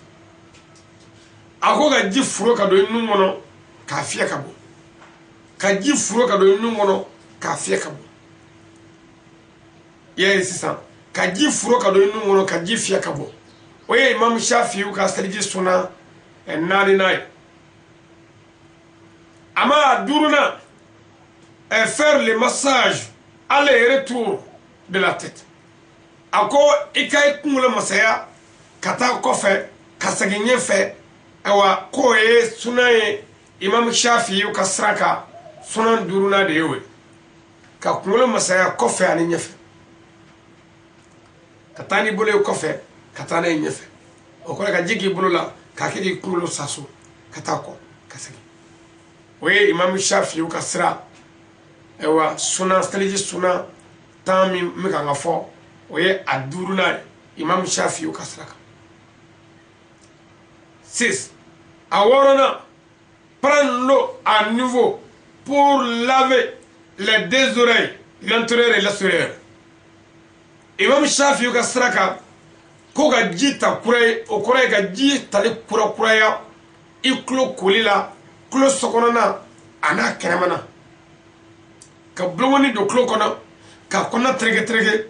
ako ga ji furo ka do inu ngono ka fie ka bo ka ji furo ka do inu ngono ka fie ka bo ye sisa ka ji furo ka do inu ngono ka ji fie ka bo oye Imam Shafi'i ka seliji suna enanina ama duruna et faire le massage aller-retour de la tête. Ako ikai kumula masaya kata kofe kasaginye fe ewa koye sunaye Imam Shafi'i ka sraka sunan duruna de yewe ka kumula masaya kofe ani nyefe katani bole kofe katana nyefe okola ka jigi bulula ka kidi kumulo sasu katako kasagi oye Imam Shafi'i ka sra ewa suna steliji suna tami mika nga fo oye aduruna Imam Shafi'i ka sraka 6 aworona prendre l'eau à nouveau pour laver les deux oreilles l'intérieur et l'extérieur Imam Shafi'i ka sraka ko ga jita kurai o kurai ga jita le kura ya iklo kulila klo sokonona ana kremana ka blongoni do klo kono ka kona trege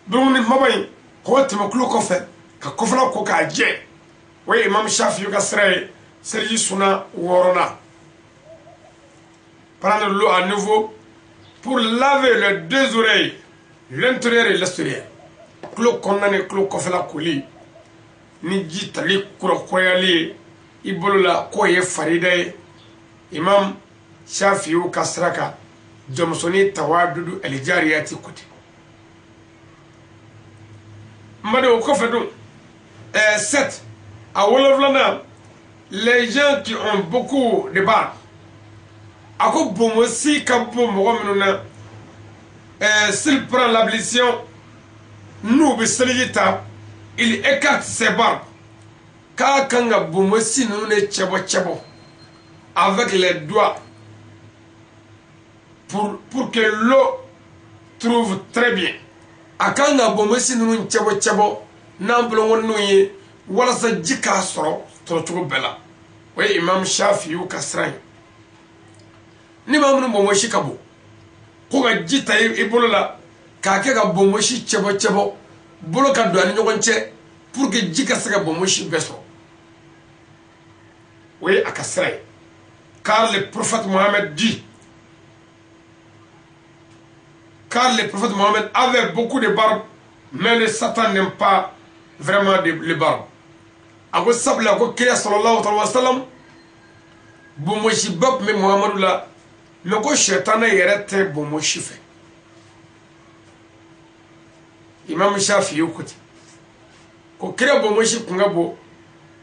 blongoni mabay ko timo klo ko fe ka kofla ko ka je we Imam Shafi'i ka sray sergi suna worona prendre l'eau à nouveau pour laver les deux oreilles l'intérieur et l'extérieur klo konnane klo kofla kuli ni jitali kuro koyali ibolola ko ye farida Imam Shafi'i ka sraka Jomsoni tawadudu al-jariyati kuti mado ko fedu 7 a woloflana les gens qui ont beaucoup de barbes ako bomosi ka bomo minuna s'il prend l'ablution nous bisalita il écarte ses barbes ka kanga bomosi nune chebo avec les doigts pour que l'eau trouve très bien. Akanga bomosi nunu chebo namblo wonnoye wala sa jika soro to bela. We Imam Shafi'i ka sran. Ni mamu bomoshi kabo. Ko ga jita ibolola ka ke ga bomoshi chebo bolo ka do ani nyogonche pour que jika saga bomoshi beso. We akasrai. Car le prophète Mohammed dit car le prophète Mohammed avait beaucoup de barbes, mais le Satan n'aime pas vraiment les barbes. Ako sabla ko kira sallallahu alaihi wasallam bomoshi bab me Muhammadu la me ko shaytan yerete bomoshi fe Imam Shafi'i kuti ko kira bomoshi kungabo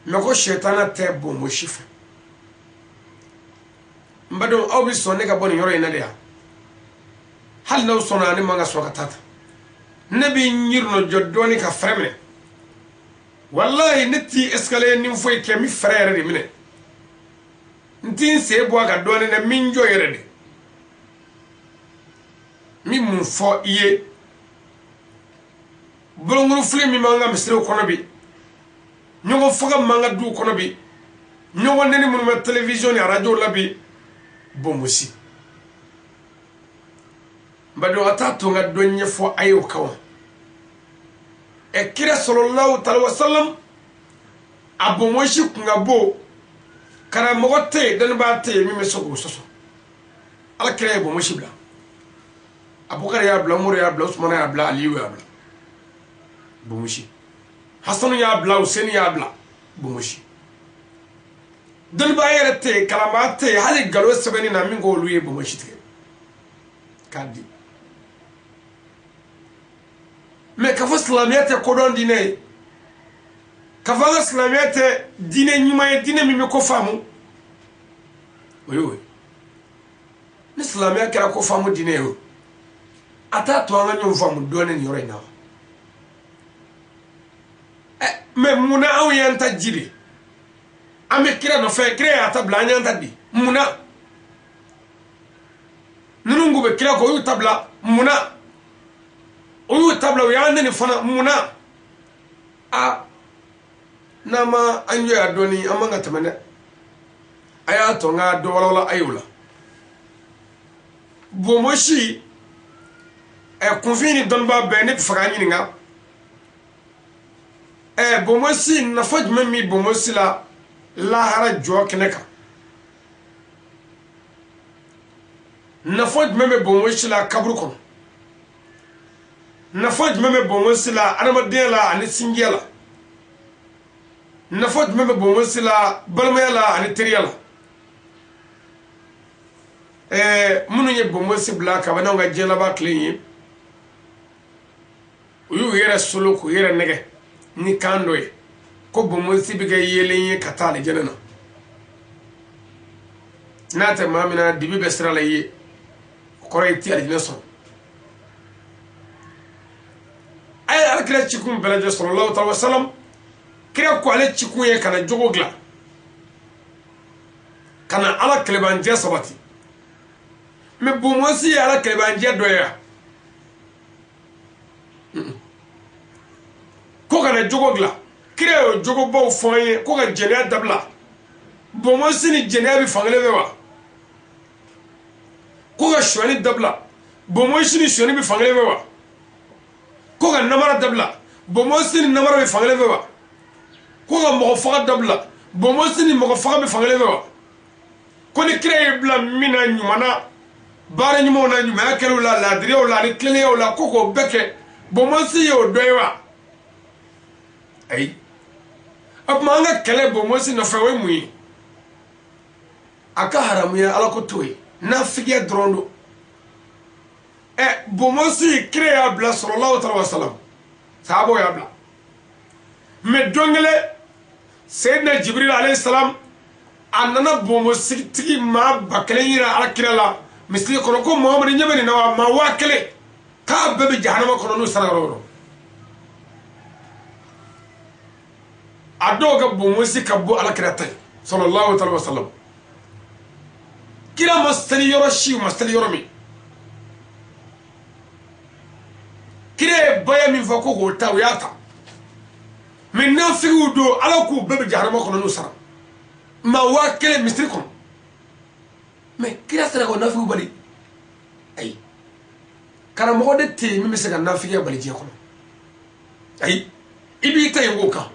me ko shaytan te bomoshi fe mbado awbi sonne ka boni yoro ina dia hal naw sonani manga soka tata nabi nyirno joddoni ka fremne wallahi netti escalier nim foy ke mi frère de mine ntin se bo ga doni na min joyere de mi mun fo iye bolonguru fle mi manga misre kono bi nyogo foga manga du kono bi nyogo neni mun ma télévision ya radio labi bomusi mbado atatu nga donye fo ayo kawa e kira sallallahu alaihi wasallam abomoshi kunga bo kara mogote dan ba te mi mesogo soso ala kira bomoshi bla Abubakar ya bla Umar ya bla Usman ya bla Ali ya bla bomoshi Hassan ya bla Hussein ya bla bomoshi dal bayerete kalamate hali galo sebeni na mingo luye bomoshi te kadi me kafa islamiyate kodon dine kafa islamiyate dine nyuma dine mi ko famu oyo ni islamiyate kera ko famu dine yo ata to anga nyum famu done ni yore na me muna aw yanta jiri ame kira no fe kira ata blanya anta di muna nungu be kira ko yu tabla muna oyu tabla yande ni fana muna a nama anyo ya doni amanga tamane aya to nga do wala ayula bomoshi konfini don ba bene fagani nga bomoshi na fajme mi bomoshi la hara jo keneka na fajme me bomoshi la kabru kon na fajme me bomoshi la armadin la ani singela na fajme me bomoshi la balmayala ani teriala munu ye bomoshi blaka bana nga jela ba clean uyu yere solo ko yere nege ni kando ye ko bomoshi biga yelenye katale jenana nata mamina dibi besra la ye koreyti aljina so ay alkira cikum belaje sallallahu alaihi wasallam kira ko ale cikum ye kana jogogla kana ala klebanje sabati me bomoshi ala klebanje doya ko kana jogogla kira yo jogo baw fonye ko ga jenya dabla bomoshi ni jenya bi fangale bewa ko ga shwani dabla bomoshi ni shwani bi fangale bewa ko ga namara dabla bomoshi ni namara bi fangale bewa ko ga mo faga dabla bomoshi ni mo faga bi fangale bewa ko ni kira ibla mina nyumana bare nyumo na nyuma yakelu la ladri o la ni klele o la koko beke bomoshi yo doewa ay abmanga kele bomoshi na fawe muyi aka haramu ya ala ko toy na fiya drondo bomoshi kire bla sallallahu alaihi wasallam sahabo ya bla me dongele sayyidina jibril alayhi salam anana bomoshi tigi ma bakale yira ala kirala misli kono ko muhammad nyabani na ma wakale ka bebe jahannama kono no sararo adoga bomoshi kabbo ala kirata sallallahu alaihi wasallam kira mastali yoro shi mastali yoro mi kire baya min fako ko tawiyata min nafiu do ala ko bebe jahannama kono no sara ma wakale misli kono me kira sara ko nafiu bali ay kana mo de te mi misega nafiu bali je kono ay ibi tay ngoka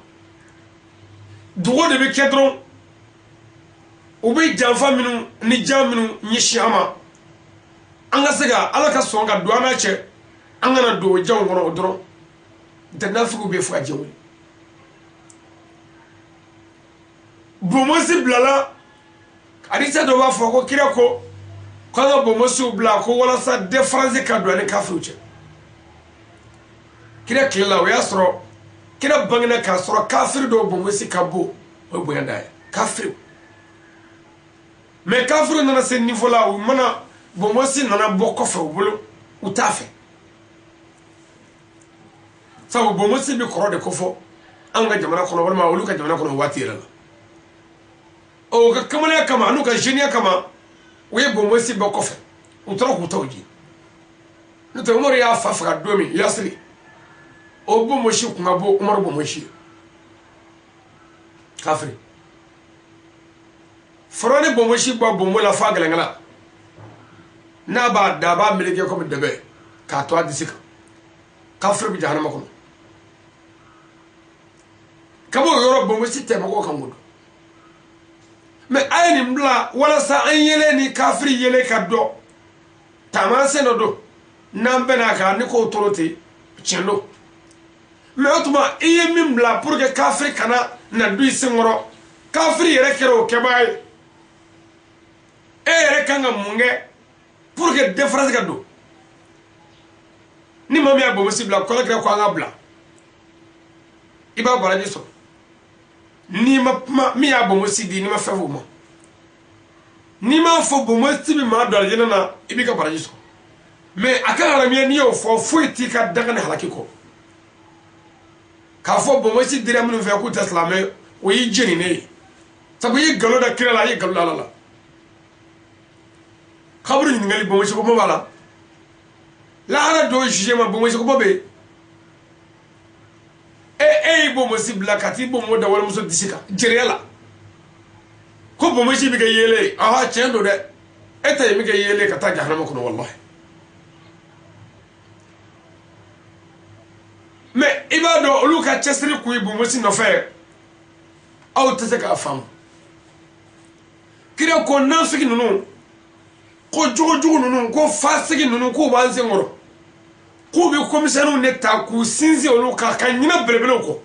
dugo de be kedron ube janfa minu ni jaminu nyishama anga sega ala ka songa duana che anga na do jangono odro de nafiu be fu ajewu bomosi blala adisa do ba fo ko kira ko ko bomosi bla ko wala sa difference ka do ni kafiru che kira kila ya soro kira bangina ka soro kafir do bomosi kabo o boyanda kafir me kafir nana se niveau la o mana bomosi nana bokko fe bolo utafe sabu bomosi bi koro de kofo anga jamana kono wala ma wolu ka jamana kono watira la o ka kamala kama anu ka jenia kama we bomosi bokko fe utro ku tawji nto umar ya fafa domi yasri o bomosi ku ngabo umar bomosi kafri forone bomoshi ba bomo la fa galangala na ba da ba meleke ko debe ka to adisika kafri bi jahannama ko kabo yoro bomoshi te mako kan gudu me ayni mbla wala sa an yele ni kafri yele ka do tamase no do nambena ka ni ko torote chendo me otuma iye mimbla pour que kafri kana na dui singoro kafri yere kero kebay yere kanga munge pour que difference ga do ni mami abo musibla ko la ko anga bla iba baraji so ni mi abo musidi ni ma fevu mo ni ma fo bo musibi ma do aljana na ibi ka baraji so mais akara mi ni yo fo fuiti ka daga ne halaki ko ka fo bo mo si dire mun fe ku tesla me o yi jeni ne sabu yi galo da kira la yi galo la khabru ni ngali bo mo si ko mo bala la ala do jije ma bo mo si ko bobe bo mo si blakati bo mo da wala mo so disika jerela ko bo mo si bi ga yele aha chendo de eta mi ga yele ka ta jahannama ko wallahi mais ibado oluka chesri ku ibu mo si no fe aw tese fam kire ko nan sigi nunu ko jogo nunu ko fasigi nunu ko banse ngoro ko bi commissaire ne ta ku sinzi oluka kanyina berebele ko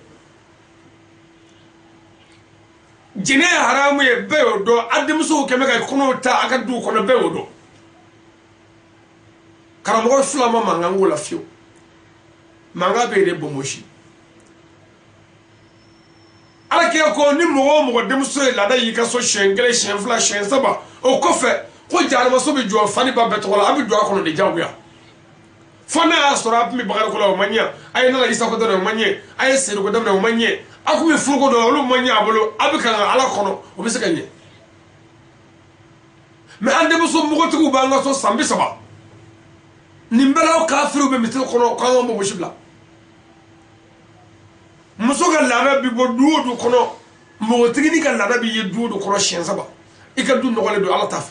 jine haramu ye beyo do adimso keme ga kono ta aka du kono beyo do karamo flama mangango la fio manga be de bomoshi ala ke ko ni mo demso la da yi ka so shengele shenfla shensaba o ko fe ko jarama so be jo fani ba beto wala abi do kono de jawya fona asora mi bagar ko la manya ay na la isa ko do manya ay seru ko do manya aku be furu ko do lu manya abolo abi kan ala kono o be se kanye me ande mo so mo ko tugu ba nga so sambi saba nimbala kafiru be mitel kono ko mo shibla muso ka lada bi bo duodu kono mo tigini ka lada bi ye duodu kono shensaba ika du nogole do ala taf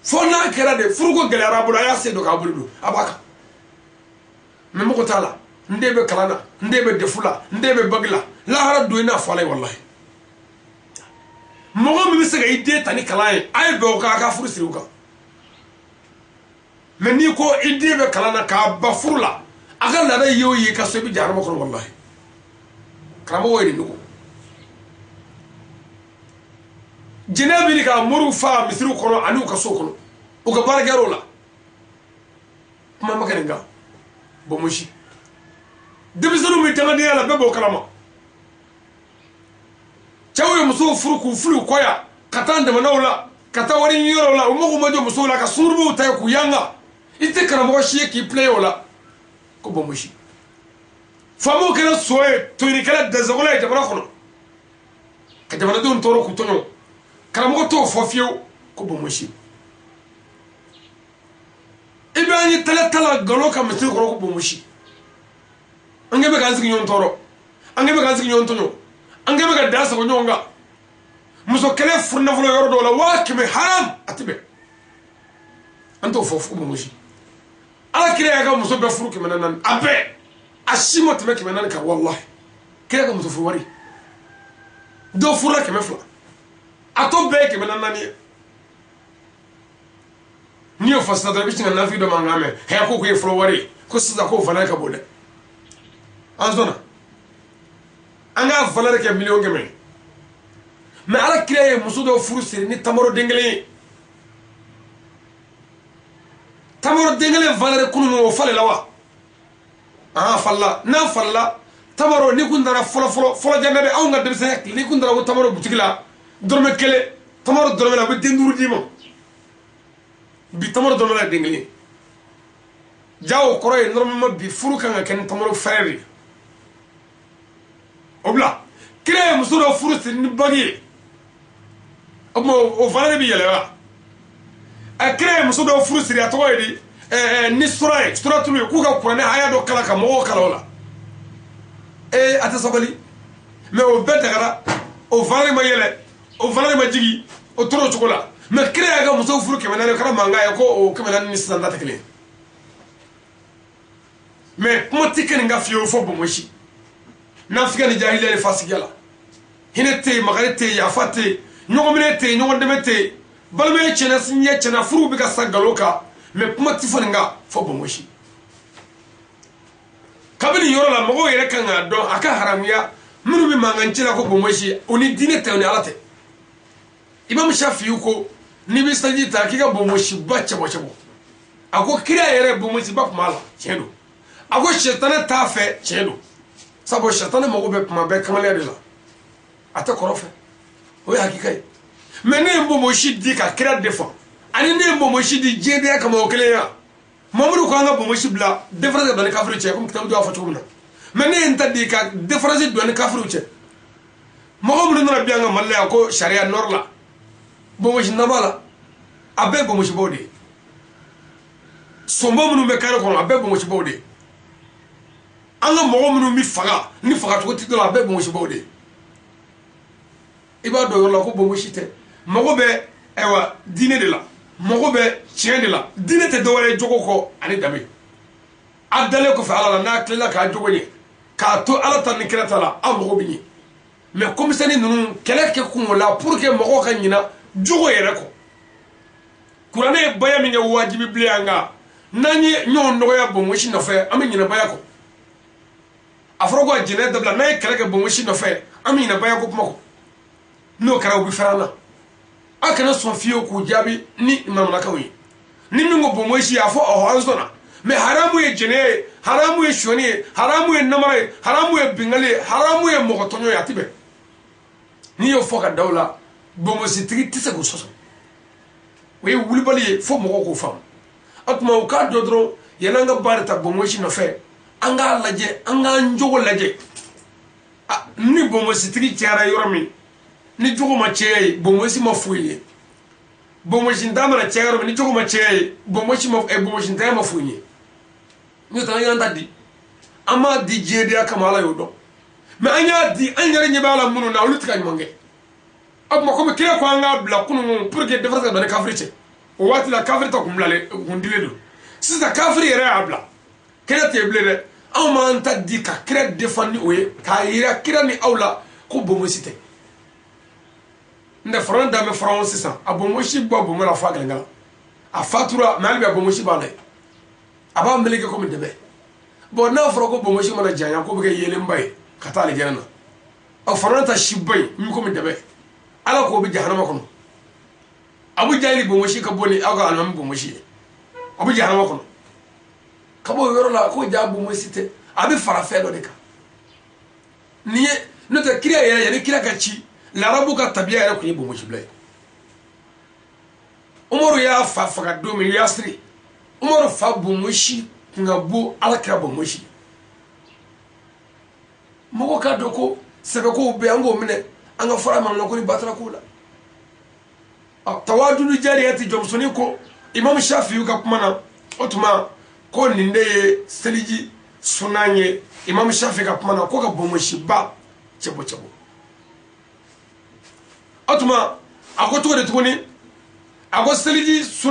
fona kera de furugo gele arabula ya se do ka bulu abaka memo ko tala ndebe kalana ndebe defula ndebe bagla la hara do ina falay wallahi mo mi se ga ide tani kalay ay be ka furu siruka meni ko ide be kalana ka ba furula aga lada yoyi ka so bi jarmo kono wallahi kramo woyde nuko jinabi ni ka muru fa misiru kono anu ka so kono o ka bargaro la mama karenga bomoshi debisuru mi tanga dia la bebo kalama chawo muso furuku fulu koya katande manawla kata wari nyoro la umo mojo muso la ka surbu tay ku yanga ite kramo shi ki play ola ko bomoshi famo kena soye to ni kala dazagola ite bara kono ka jabana don toro ku tonyo karamo to fofio ko bomoshi ibani tala galo ka metu ko bomoshi angebe ka nzigi nyon toro angebe ka nzigi nyon tonyo angebe ka dasa ko nyonga muso kele furna fulo yoro do la wa kime haram atibe anto fofu bomoshi ala kire ya ka muso be furu kime nan abe ashimo teme kime nan ka wallahi kire ka muso furu wari do fura kime fla ato be kime nan nani niyo fasna da bitin na fi do mangame he ko ko furu wari ko sida ko fana ka bode anzona anga valeur ke million ngeme mais ala kire muso do furu siri ni tamaro dengele valeur kunu no fale lawa falla na falla tamaro ni kundara folo jannade aw nga dem sen ni kundara wo tamaro butigila dorme kele tamaro dorme la be denduru dimo bi tamaro dorme la dengeli jaw koroy normalement bi furu kan ken tamaro frère obla kire musudo furu sin ni bagi omo o valeur bi yele wa akire musudo furu siri atoydi ni sura tulu ku ka kurane haya do kala ka mo kala wala ata sokoli mais o bedagara o valeur ma yele o valeur ma jigi o toro chokola mais kire ga muso furu ke manane kala manga ya ko o ke manane ni sanda takle mais mo tikeni nga fiyo fo bo moshi na figa ni jahiliya fasigala hinete magarete ya fate nyogo minete nyogo demete balme chena sinye chena furu bi ka sagaloka mais kuma ti fo nga fo bomoshi kabili yoro la mogo yere kan ga don aka haramuya minu bi mangancira ko bomoshi oni dine te oni alate imam shafi ko ni bi saji ta kika bomoshi bacce bacce bo ako kira yere bomoshi ba mala chedo ako shetana ta fe chedo sabo shetana mogo be kuma be kamale de la ata korofe o hakika mais ne bomoshi di ka kira defo ani ne bomoshi di jede kama o kele ya mamudu ko anga bomoshi bla difference do ne kafiri che comme kitabu do afatu kumna mais ne enta di ka difference do ne kafiri che mo mu no bianga malla ko sharia norla bomoshi namala abe bomoshi bode sombo mu be kare ko abe bomoshi bode anga mo mu mi faga ni faga to ti do abe bomoshi bode iba do yorla ko bomoshi te mo be ewa dine de la mogo be tiɲɛ de la diinɛ tɛ dɔwɛrɛ jogo kɔ ani danbe a dalen kɔfɛ ala la n'a tilela k'a jogo ɲɛ k'a to ala ta ni kira ta la an mogo bɛ ɲɛ mais komisɛni ninnu kɛlɛ kɛ kun o la pour que mɔgɔw ka ɲina jogo yɛrɛ kɔ kuranɛ ye baya min kɛ wajibi bilen yan nka n'an ye ɲɔgɔn nɔgɔya bongosi nɔfɛ an bɛ ɲinɛ baya kɔ a fɔra ko a jɛnɛ dabila n'a ye kɛlɛ kɛ bongosi nɔfɛ an bɛ ɲinɛ baya ko kuma kɔ n'o kɛra u bɛ fɛrɛ an na a kana sɔn fiyewu k'u jaabi ni maminakaw ye ni min ko bomosi a fɔ ɔhɔ an sɔnna mais haramu ye jɛnɛ ye haramu ye sɔni ye haramu ye namara ye haramu ye bingali ye haramu ye mɔgɔ tɔɲɔ ye a ti bɛn n'i y'o fɔ ka da o la bomositigi tɛ se k'o sɔsɔ o ye wulibali ye fo mɔgɔw k'o faamu a tuma o k'a dɔn dɔrɔn yann'an ka ba de ta bomosi nɔfɛ an k'a lajɛ an k'an jogo lajɛ ni bomositigi cayara yɔrɔ min ni jogo ma cɛya ye bomosi ma foyi ye bomosi nta mana cɛya yɔrɔ min ni jogo ma cɛya ye bomosi ntanya ma foyi ye n'o tɛ an y'an ta di an m'a di jɛdenya kama ala y'o dɔn mais an y'a di an yɛrɛ ɲɛ b'a la minnu na olu tɛ ka ɲuman kɛ o tuma komi kira ko an k'a bila kunun pour que différence ka don ni kafiri cɛ o waati la kafiri ta kun dilen don sisan kafiri yɛrɛ y'a bila kira tɛ bilen dɛ anw m'an ta di ka kira défend ni o ye k'a yira kira ni aw la ko bomosi tɛ nde faran dame faran sisan a bomoshi bo bomala fa galangala a fatura mais albi a bomoshi ba lay aba meleke ko mi debe bo na faro ko bomoshi mana janya ko be yele mbay kata le janna a faran ta shibay mi ko mi debe ala ko bi jahannama kono abu jali bomoshi ka boni aga almam bomoshi abu jahannama kono kabo yoro la ko ja bomoshi te abi fara fe do de ka ni no te kriya ya ni kriya ka ci l'arabu ka tabiya yɛrɛ kun ye bomoshi bila ye umaru y'a fa faga don min yasiri umaru fa bomoshi kun ka bon alakira bomoshi mɔgɔ ka dɔn ko sɛbɛkow bɛ an k'o minɛ an ka fara man ko ni batara ko la tawajudu jariyati jɔnmusonin ko imam shafi'i ka kuma na o tuma ko nin de ye seliji sunan ye imam shafi'i ka kuma na ko ka bomoshi ba cɛbɔ cɛbɔ atuma a ko cogo de tuguni a ko seliji